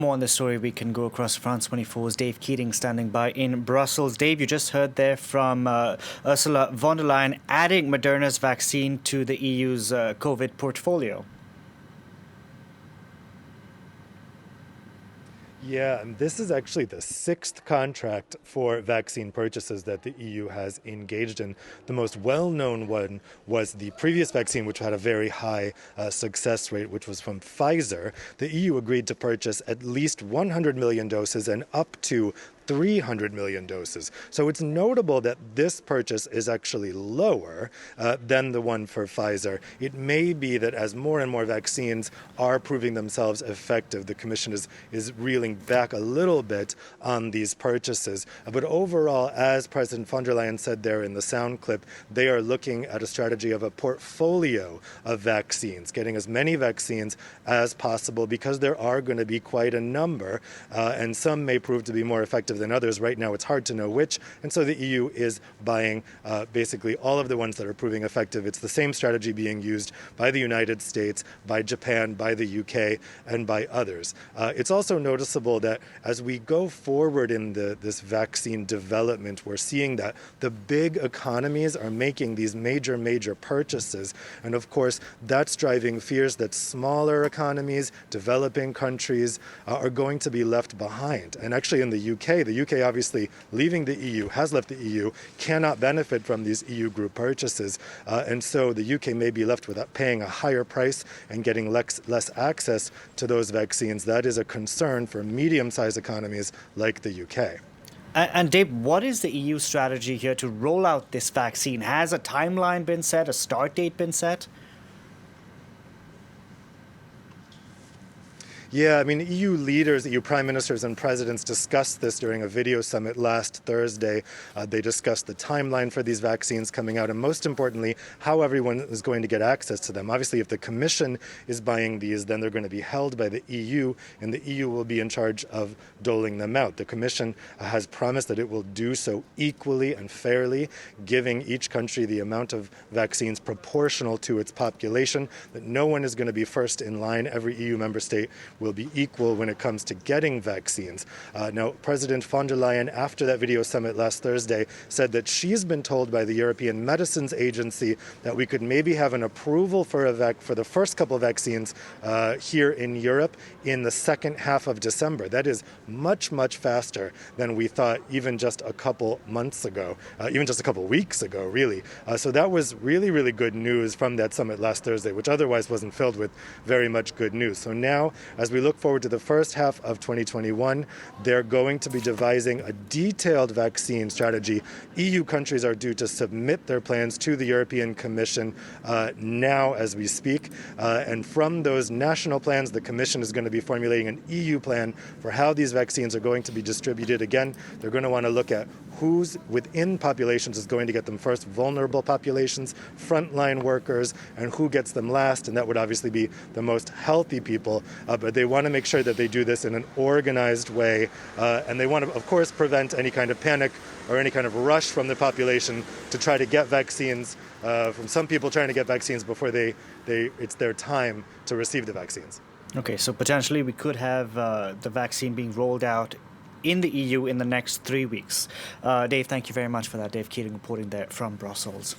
More on this story, we can go across France 24's Dave Keating standing by in Brussels. Dave, you just heard there from Ursula von der Leyen adding Moderna's vaccine to the EU's COVID portfolio. Yeah, and this is actually the sixth contract for vaccine purchases that the EU has engaged in. The most well-known one was the previous vaccine, which had a very high success rate, which was from Pfizer. The EU agreed to purchase at least 100 million doses and up to 300 million doses. So it's notable that this purchase is actually lower than the one for Pfizer. It may be that as more and more vaccines are proving themselves effective, the Commission is reeling back a little bit on these purchases. But overall, as President von der Leyen said there in the sound clip, they are looking at a strategy of a portfolio of vaccines, getting as many vaccines as possible because there are going to be quite a number, and some may prove to be more effective than others. Right now, it's hard to know which, and so the EU is buying basically all of the ones that are proving effective. It's the same strategy being used by the United States, by Japan, by the UK, and by others. It's also noticeable that as we go forward in this vaccine development, we're seeing that the big economies are making these major purchases, and of course, that's driving fears that smaller economies, developing countries, are going to be left behind. And actually in the UK obviously leaving the EU, has left the EU, cannot benefit from these EU group purchases. And so the UK may be left without paying a higher price and getting less access to those vaccines. That is a concern for medium-sized economies like the UK. And Dave, what is the EU strategy here to roll out this vaccine? Has a timeline been set, a start date been set? Yeah, I mean, EU leaders, EU prime ministers and presidents discussed this during a video summit last Thursday. They discussed the timeline for these vaccines coming out and, most importantly, how everyone is going to get access to them. Obviously, if the Commission is buying these, then they're going to be held by the EU, and the EU will be in charge of doling them out. The Commission has promised that it will do so equally and fairly, giving each country the amount of vaccines proportional to its population, that no one is going to be first in line. Every EU member state will be equal when it comes to getting vaccines. Now, President von der Leyen, after that video summit last Thursday, said that she's been told by the European Medicines Agency that we could maybe have an approval for the first couple of vaccines here in Europe in the second half of December. That is much faster than we thought even just a couple months ago, even just a couple weeks ago, really. So that was really good news from that summit last Thursday, which otherwise wasn't filled with very much good news. So now, as we look forward to the first half of 2021, they're going to be devising a detailed vaccine strategy. EU countries are due to submit their plans to the European Commission now as we speak. And from those national plans, the Commission is going to be formulating an EU plan for how these vaccines are going to be distributed. Again, they're going to want to look at who's within populations is going to get them first, vulnerable populations, frontline workers, and who gets them last. And that would obviously be the most healthy people. But they want to make sure that they do this in an organized way. And they want to, of course, prevent any kind of panic or any kind of rush from the population to try to get vaccines, from some people trying to get vaccines before it's their time to receive the vaccines. Okay, so potentially we could have the vaccine being rolled out in the EU in the next 3 weeks. Dave, thank you very much for that. Dave Keating reporting there from Brussels.